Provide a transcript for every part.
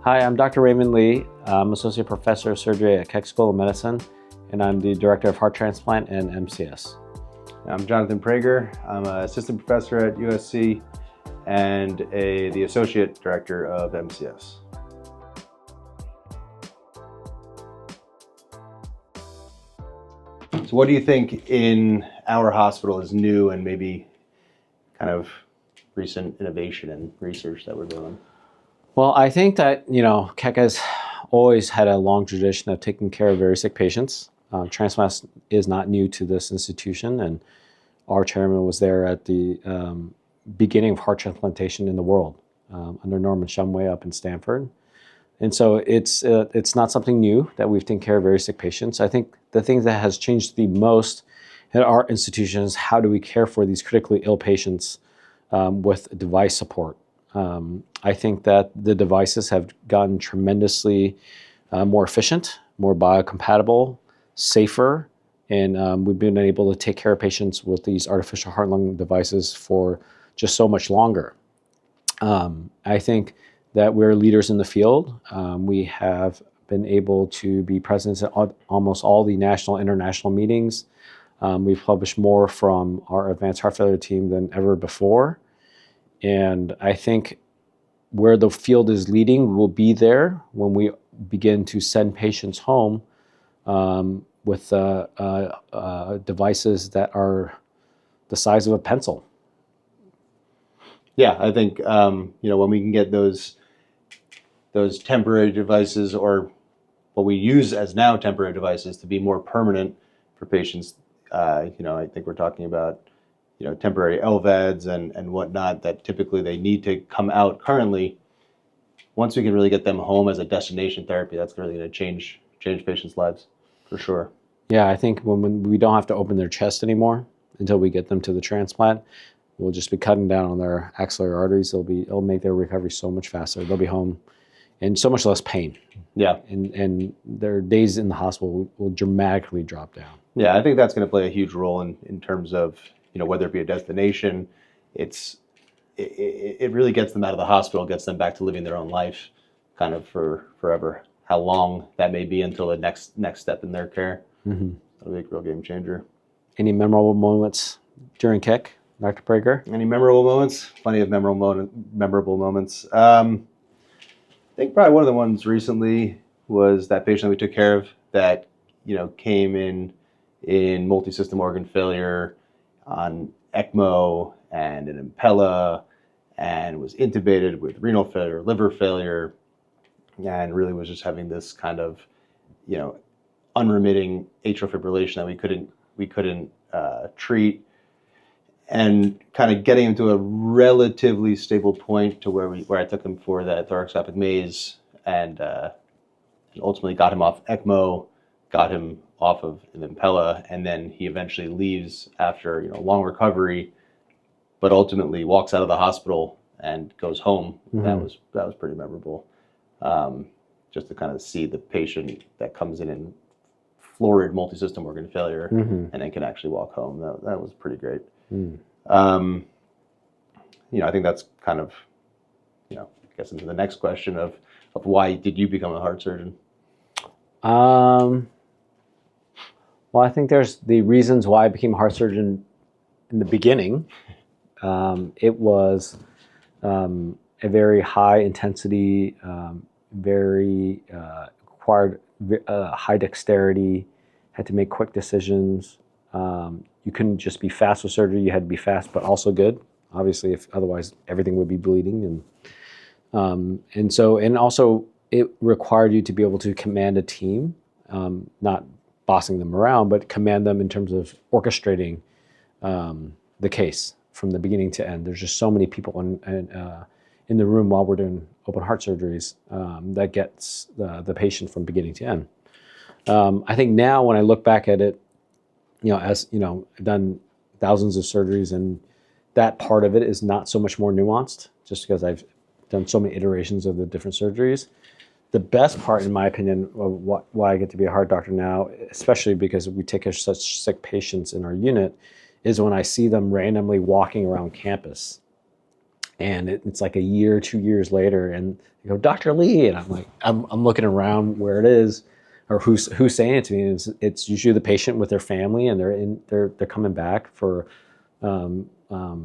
Hi, I'm Dr. Raymond Lee. I'm Associate Professor of Surgery at Keck School of Medicine, and I'm the Director of Heart Transplant and MCS. I'm Jonathan Prager. I'm an Assistant Professor at USC and the Associate Director of MCS. So what do you think in our hospital is new and maybe kind of recent innovation and research that we're doing? Well, I think that, Keck has always had a long tradition of taking care of very sick patients. Transplant is not new to this institution, and our chairman was there at the beginning of heart transplantation in the world under Norman Shumway up in Stanford. And so it's not something new that we've taken care of very sick patients. I think the thing that has changed the most at our institution is how do we care for these critically ill patients with device support. I think that the devices have gotten tremendously more efficient, more biocompatible, safer, and we've been able to take care of patients with these artificial heart-lung devices for just so much longer. I think that we're leaders in the field. We have been able to be present at almost all the national, international meetings. We've published more from our advanced heart failure team than ever before. And I think where the field is leading will be there when we begin to send patients home with devices that are the size of a pencil. Yeah, I think when we can get those temporary devices, or what we use as now temporary devices, to be more permanent for patients, I think we're talking about temporary LVADs and whatnot that typically they need to come out currently. Once we can really get them home as a destination therapy, that's really going to change patients' lives for sure. Yeah, I think when we don't have to open their chest anymore until we get them to the transplant, we'll just be cutting down on their axillary arteries. It'll make their recovery so much faster. They'll be home in so much less pain. Yeah. And their days in the hospital will dramatically drop down. Yeah, I think that's going to play a huge role in terms of whether it be a destination. It really gets them out of the hospital, gets them back to living their own life kind of for forever. How long that may be until the next step in their care. Mm-hmm. That'll be a real game changer. Any memorable moments during Keck, Dr. Prager? Any memorable moments? Plenty of memorable moments. I think probably one of the ones recently was that patient that we took care of that came in multi-system organ failure on ECMO and an Impella, and was intubated with renal failure, liver failure, and really was just having this kind of unremitting atrial fibrillation that we couldn't treat, and kind of getting him to a relatively stable point to where I took him for that thoracoscopic maze, and ultimately got him off ECMO, got him off of an Impella, and then he eventually leaves after a long recovery, but ultimately walks out of the hospital and goes home. Mm-hmm. That was pretty memorable. Just to kind of see the patient that comes in florid multi-system organ failure, mm-hmm. and then can actually walk home. That was pretty great. Mm. I think that's kind of gets into the next question of why did you become a heart surgeon? Well, I think there's the reasons why I became a heart surgeon in the beginning. It was a very high intensity, required high dexterity, had to make quick decisions. You couldn't just be fast with surgery, you had to be fast but also good. Obviously, otherwise everything would be bleeding. And also it required you to be able to command a team, not bossing them around, but command them in terms of orchestrating the case from the beginning to end. There's just so many people in the room while we're doing open heart surgeries that gets the patient from beginning to end. I think now when I look back at it, I've done thousands of surgeries, and that part of it is not so much more nuanced, just because I've done so many iterations of the different surgeries. The best part, in my opinion, of why I get to be a heart doctor now, especially because we take care of such sick patients in our unit, is when I see them randomly walking around campus And it's like a year, 2 years later, and they go, Dr. Lee, and I'm like, I'm looking around where it is, or who's saying it to me. And it's usually the patient with their family, and they're coming back for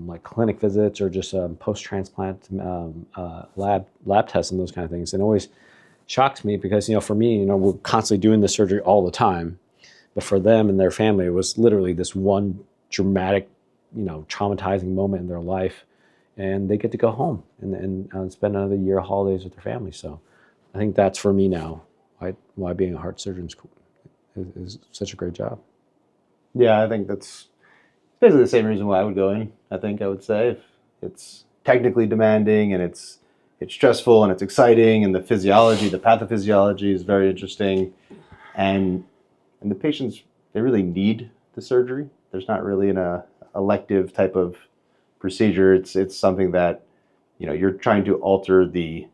like clinic visits or just post-transplant lab tests and those kind of things. And it always shocks me because, for me, we're constantly doing this surgery all the time, but for them and their family, it was literally this one dramatic, traumatizing moment in their life, and they get to go home and spend another year of holidays with their family. So I think that's for me now why being a heart surgeon is such a great job. Yeah, I think that's basically the same reason why I would go in. I would say if it's technically demanding and it's stressful and it's exciting, and the pathophysiology is very interesting, and the patients, they really need the surgery. There's not really an elective type of procedure. It's something that you're trying to alter the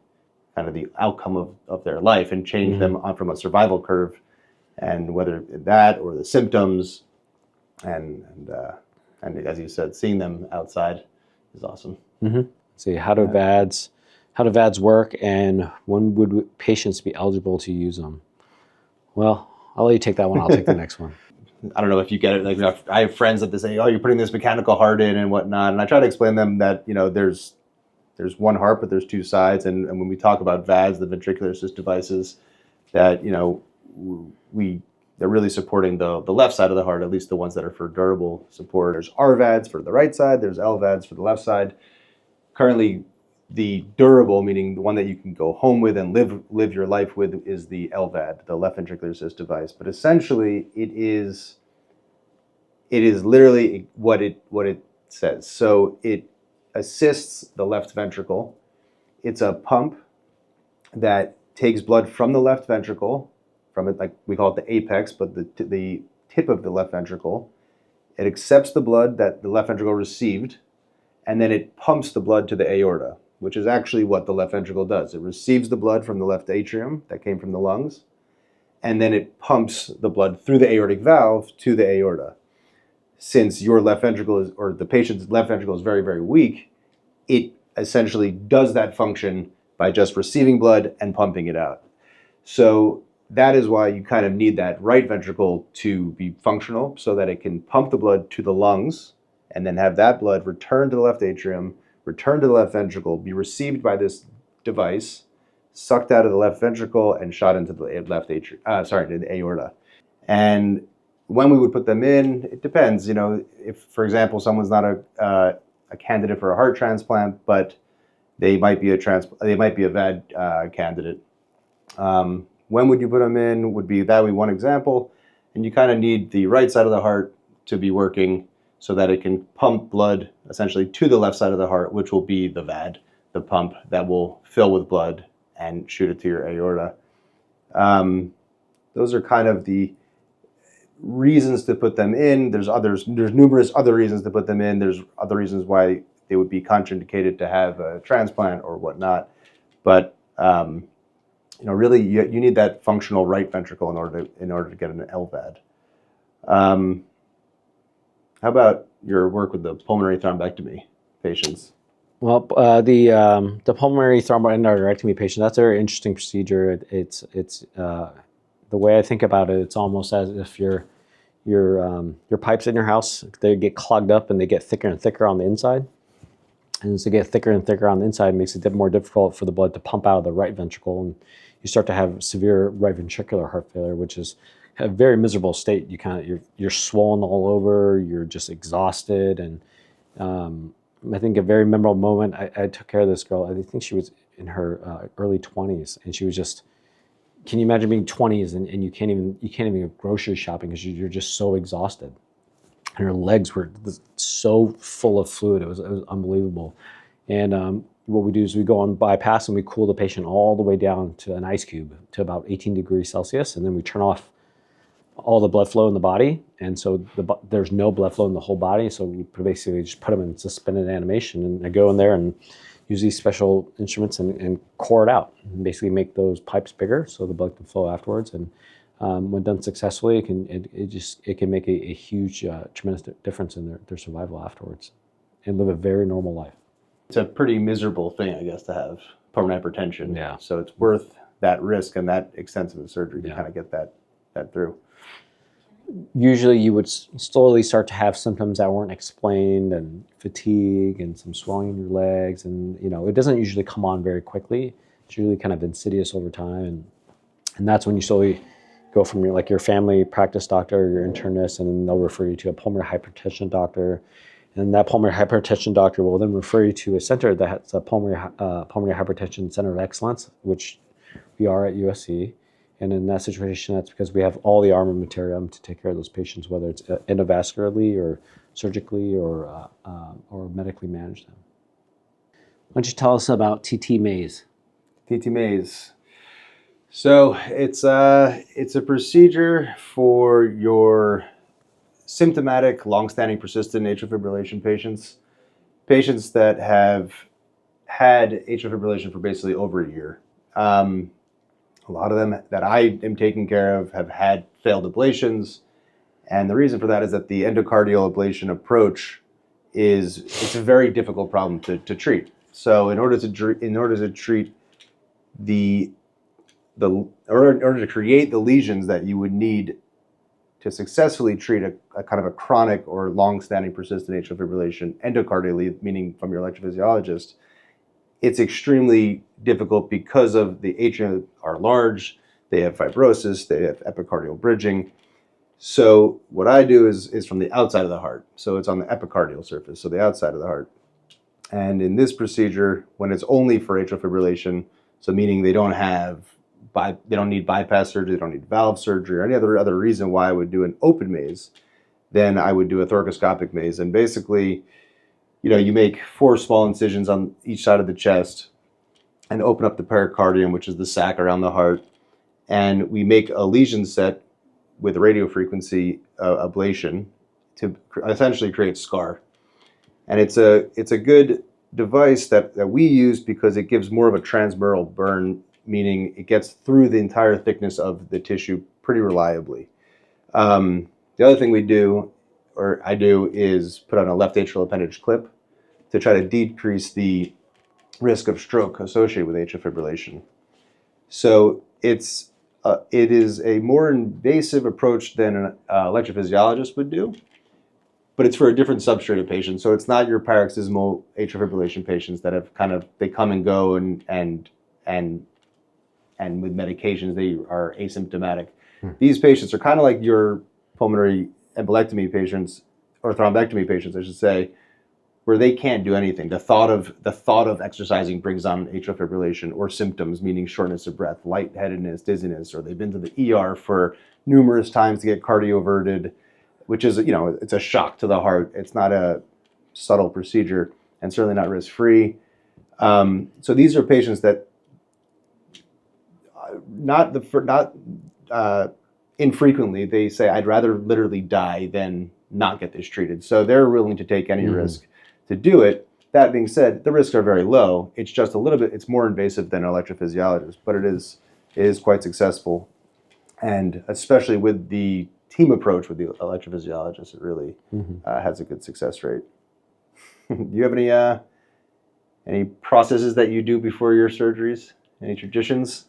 kind of the outcome of their life and change them on from a survival curve, and whether that or the symptoms, and as you said, seeing them outside is awesome. See, how do VADs work, and when would patients be eligible to use them? Well, I'll let you take that one. I'll take the next one. I don't know if you get it. Like, I have friends that they say, "Oh, you're putting this mechanical heart in and whatnot," and I try to explain to them that there's one heart, but there's two sides, and when we talk about VADs, the ventricular assist devices, that they're really supporting the left side of the heart, at least the ones that are for durable support. There's RVADs for the right side. There's LVADs for the left side. Currently, the durable, meaning the one that you can go home with and live your life with, is the LVAD, the left ventricular assist device. But essentially, it is literally what it says. So it assists the left ventricle. It's a pump that takes blood from the left ventricle, from it, like we call it the apex, but the tip of the left ventricle. It accepts the blood that the left ventricle received, and then it pumps the blood to the aorta, which is actually what the left ventricle does. It receives the blood from the left atrium that came from the lungs, and then it pumps the blood through the aortic valve to the aorta. Since your left ventricle or the patient's left ventricle is very, very weak, it essentially does that function by just receiving blood and pumping it out. So that is why you kind of need that right ventricle to be functional, so that it can pump the blood to the lungs and then have that blood return to the left atrium, return to the left ventricle, be received by this device, sucked out of the left ventricle, and shot into the left atrium, to the aorta. And when we would put them in, it depends. If, for example, someone's not a candidate for a heart transplant, but they might be a VAD candidate. When would you put them in? Would be one example, and you kind of need the right side of the heart to be working so that it can pump blood essentially to the left side of the heart, which will be the VAD, the pump that will fill with blood and shoot it to your aorta. Those are kind of the reasons to put them in. There's numerous other reasons to put them in. There's other reasons why they would be contraindicated to have a transplant or whatnot. But really, you need that functional right ventricle in order to get an LVAD. How about your work with the pulmonary thrombectomy patients? Well, the pulmonary thromboendarterectomy patient, that's a very interesting procedure. It's the way I think about it, it's almost as if your pipes in your house, they get clogged up and they get thicker and thicker on the inside. And as they get thicker and thicker on the inside, it makes it more difficult for the blood to pump out of the right ventricle, and you start to have severe right ventricular heart failure, which is a very miserable state. You're swollen all over, you're just exhausted, and I think a very memorable moment. I took care of this girl. I think she was in her early 20s, and she was just. Can you imagine being 20s and you can't even go grocery shopping because you're just so exhausted, and her legs were so full of fluid. It was unbelievable. And what we do is we go on bypass and we cool the patient all the way down to an ice cube to about 18 degrees Celsius, and then we turn off all the blood flow in the body, and so there's no blood flow in the whole body. So we basically just put them in suspended animation, and I go in there and use these special instruments and core it out, and basically make those pipes bigger so the blood can flow afterwards. And when done successfully, it can make a huge, tremendous difference in their survival afterwards, and live a very normal life. It's a pretty miserable thing, I guess, to have pulmonary hypertension. Yeah. So it's worth that risk and that extensive of surgery to Yeah. kind of get that through. Usually you would slowly start to have symptoms that weren't explained, and fatigue and some swelling in your legs. And, it doesn't usually come on very quickly. It's usually kind of insidious over time. And that's when you slowly go from your family practice doctor or your internist, and then they'll refer you to a pulmonary hypertension doctor. And that pulmonary hypertension doctor will then refer you to a center that's a pulmonary hypertension center of excellence, which we are at USC. And in that situation, that's because we have all the armamentarium to take care of those patients, whether it's endovascularly or surgically or medically manage them. Why don't you tell us about TT Maze? TT Maze. So it's a procedure for your symptomatic, long-standing, persistent atrial fibrillation patients that have had atrial fibrillation for basically over a year. A lot of them that I am taking care of have had failed ablations, and the reason for that is that the endocardial ablation approach it's a very difficult problem to treat. So in order to treat in order to create the lesions that you would need to successfully treat a kind of a chronic or long-standing persistent atrial fibrillation endocardially, meaning from your electrophysiologist, it's extremely difficult because of the atria are large, they have fibrosis, they have epicardial bridging. So what I do is from the outside of the heart. So it's on the epicardial surface, so the outside of the heart. And in this procedure, when it's only for atrial fibrillation, so meaning they don't need bypass surgery, they don't need valve surgery, or any other reason why I would do an open maze, then I would do a thoracoscopic maze. And basically, you make 4 small incisions on each side of the chest and open up the pericardium, which is the sac around the heart. And we make a lesion set with radiofrequency ablation to essentially create scar. And it's a good device that we use because it gives more of a transmural burn, meaning it gets through the entire thickness of the tissue pretty reliably. The other thing I do is put on a left atrial appendage clip to try to decrease the risk of stroke associated with atrial fibrillation. So it is a more invasive approach than an electrophysiologist would do, but it's for a different substrate of patients. So it's not your paroxysmal atrial fibrillation patients that have they come and go and with medications they are asymptomatic. These patients are kind of like your pulmonary embolectomy patients, or thrombectomy patients, I should say, where they can't do anything. The thought of exercising brings on atrial fibrillation or symptoms, meaning shortness of breath, lightheadedness, dizziness, or they've been to the ER for numerous times to get cardioverted, which is, it's a shock to the heart. It's not a subtle procedure and certainly not risk-free. So these are patients that not infrequently they say, I'd rather literally die than not get this treated. So they're willing to take any risk to do it. That being said, the risks are very low. It's just it's more invasive than an electrophysiologist, but it is quite successful. And especially with the team approach with the electrophysiologist, it really has a good success rate. Do you have any processes that you do before your surgeries? Any traditions?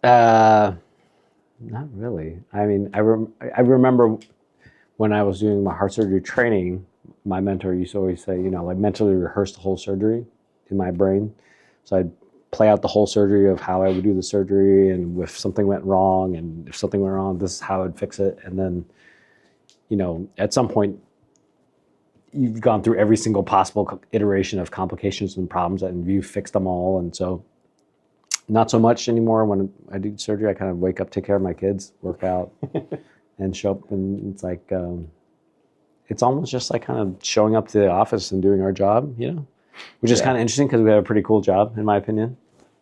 Not really. I mean, I remember when I was doing my heart surgery training, my mentor used to always say, mentally rehearse the whole surgery in my brain. So I'd play out the whole surgery of how I would do the surgery, and if something went wrong, this is how I would fix it. And then, at some point, you've gone through every single possible iteration of complications and problems, and you've fixed them all. And so not so much anymore. When I do surgery, I kind of wake up, take care of my kids, work out, and show up. And it's like, it's almost just like kind of showing up to the office and doing our job, which is kind of interesting because we have a pretty cool job, in my opinion.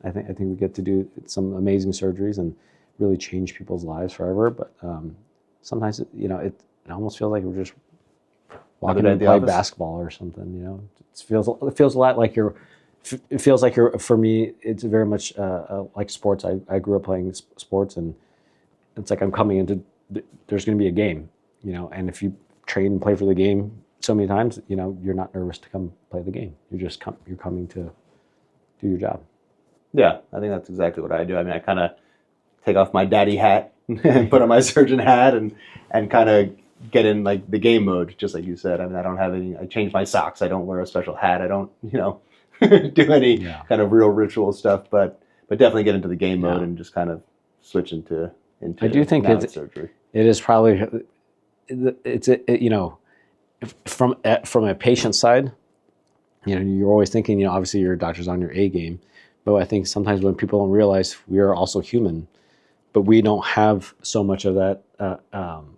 I think we get to do some amazing surgeries and really change people's lives forever. But sometimes, it almost feels like we're just walking in to play basketball or something. It feels a lot like for me, it's very much like sports. I grew up playing sports, and it's like I'm coming into, there's going to be a game, and if you train and play for the game, so many times, you're not nervous to come play the game. You're coming to do your job. Yeah, I think that's exactly what I do. I mean, I kind of take off my daddy hat and put on my surgeon hat and kind of get in like the game mode, just like you said. I mean, I don't have any. I change my socks. I don't wear a special hat. I don't, do any kind of real ritual stuff. But definitely get into the game mode and just kind of switch into. I do think surgery. It is probably from a patient side. You're always thinking, obviously your doctor's on your A game, but I think sometimes when people don't realize we are also human, but we don't have so much of that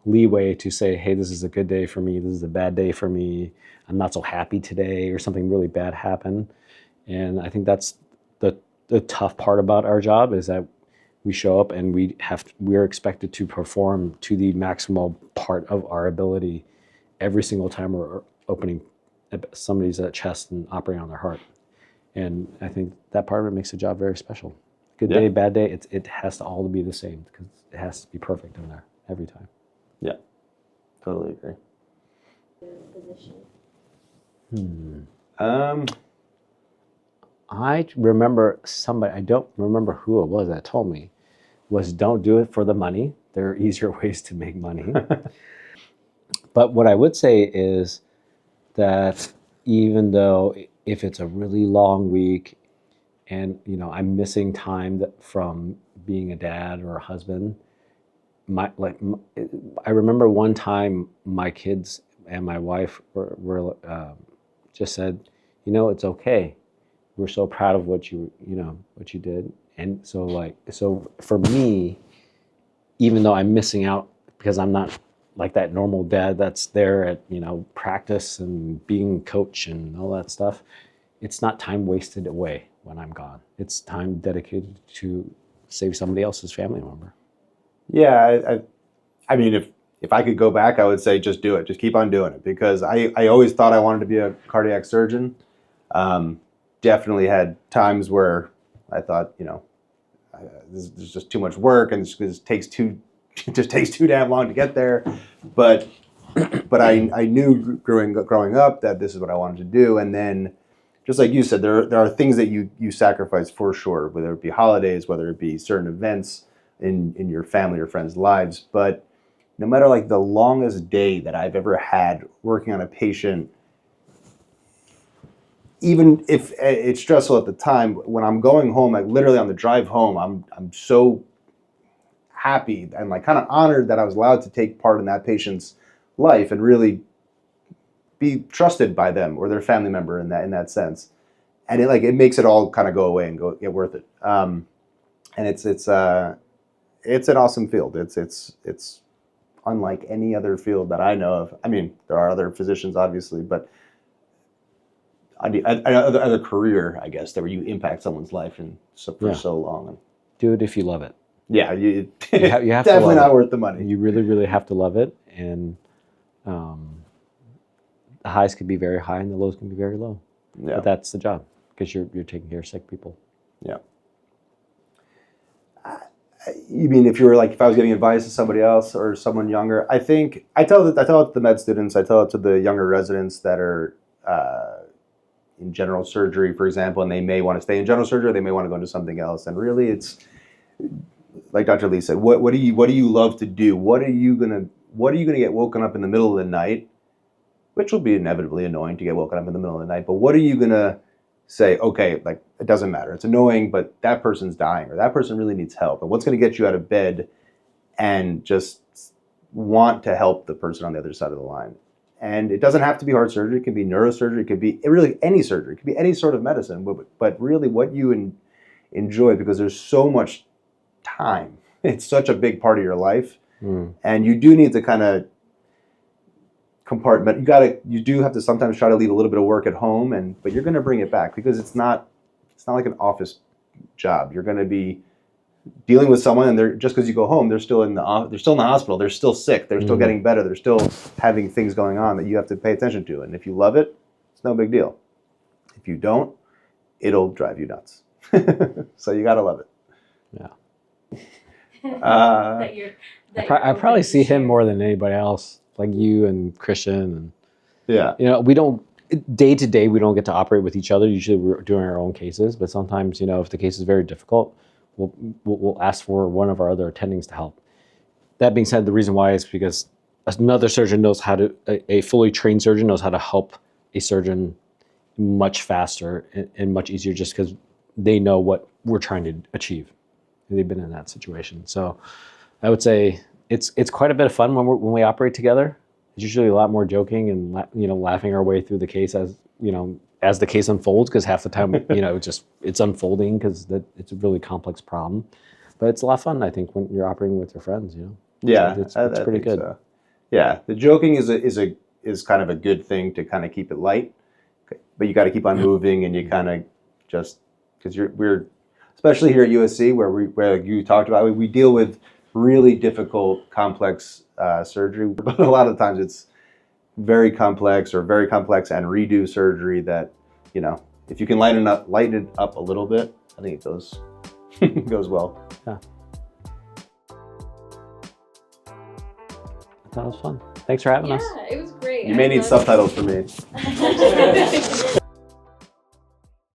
leeway to say, hey, this is a good day for me, this is a bad day for me, I'm not so happy today, or something really bad happened. And I think that's the tough part about our job, is that we show up and we're expected to perform to the maximal part of our ability every single time we're opening somebody's chest and operating on their heart. And I think that part of it makes the job very special. Good day, bad day, it has to all be the same, because it has to be perfect in there every time. Yeah, totally agree. I remember somebody, I don't remember who it was that told me, was don't do it for the money. There are easier ways to make money. But what I would say is that even though if it's a really long week and I'm missing time from being a dad or a husband, I remember one time my kids and my wife were just said, it's okay. We're so proud of what you did. And so for me, even though I'm missing out because I'm not like that normal dad that's there at practice and being coach and all that stuff, it's not time wasted away when I'm gone. It's time dedicated to save somebody else's family member. Yeah, I mean, if I could go back, I would say just do it. Just keep on doing it, because I always thought I wanted to be a cardiac surgeon. Definitely had times where I thought, there's just too much work and it takes too damn long to get there. But I knew growing up that this is what I wanted to do. And then, just like you said, there are things that you sacrifice for sure, whether it be holidays, whether it be certain events in your family or friends' lives. But no matter like the longest day that I've ever had working on a patient, even if it's stressful at the time, when I'm going home, like literally on the drive home, I'm so happy and like kind of honored that I was allowed to take part in that patient's life and really be trusted by them or their family member in that sense. And it makes it all kind of go away and get worth it. And it's an awesome field. It's unlike any other field that I know of. I mean, there are other physicians obviously, but other career, I guess, where you impact someone's life for so long. Do it if you love it. Yeah, you have definitely to not worth the money. You really, really have to love it, and the highs can be very high and the lows can be very low. Yeah. But that's the job, because you're taking care of sick people. Yeah. You mean if I was giving advice to somebody else or someone younger? I think I tell it to the med students. I tell it to the younger residents that are in general surgery, for example, and they may want to stay in general surgery, or they may want to go into something else. And really, it's like Dr. Lee said. What do you love to do? What are you gonna get woken up in the middle of the night? Which will be inevitably annoying to get woken up in the middle of the night. But what are you gonna say? Okay, like it doesn't matter. It's annoying, but that person's dying, or that person really needs help. And what's gonna get you out of bed and just want to help the person on the other side of the line? And it doesn't have to be heart surgery. It can be neurosurgery. It could be really any surgery. It could be any sort of medicine. But really what you enjoy, because there's so much time. It's such a big part of your life. And you do need to kind of compartment. You do have to sometimes try to leave a little bit of work at home, but you're going to bring it back, because it's not like an office job. You're going to be dealing with someone, and just because you go home, they're still in the hospital. They're still sick. They're still getting better. They're still having things going on that you have to pay attention to. And if you love it, it's no big deal. If you don't, it'll drive you nuts. So you got to love it. Yeah. I probably see him more than anybody else, like you and Christian. And Yeah. You know, we don't day to day we don't get to operate with each other. Usually we're doing our own cases, but sometimes, you know, if the case is very difficult, we'll ask for one of our other attendings to help. That being said, the reason why is because another surgeon knows how to, a fully trained surgeon knows how to help a surgeon much faster and much easier, just because they know what we're trying to achieve. They've been in that situation. So I would say it's quite a bit of fun when we operate together. It's usually a lot more joking and, you know, laughing our way through the case as, you know, as the case unfolds, because half the time, you know, it's unfolding because it's a really complex problem. But it's a lot of fun, I think, when you're operating with your friends, you know. Yeah, It's I pretty think good. so. Yeah, the joking is kind of a good thing to kind of keep it light, but you got to keep on moving, and you kind of just because we're especially here at USC where you talked about, we deal with really difficult, complex surgery, but a lot of times it's very complex and redo surgery that, you know, if you can lighten it up a little bit, I think it goes goes well. Yeah. That was fun. Thanks for having us. Yeah, it was great. You may need subtitles for me.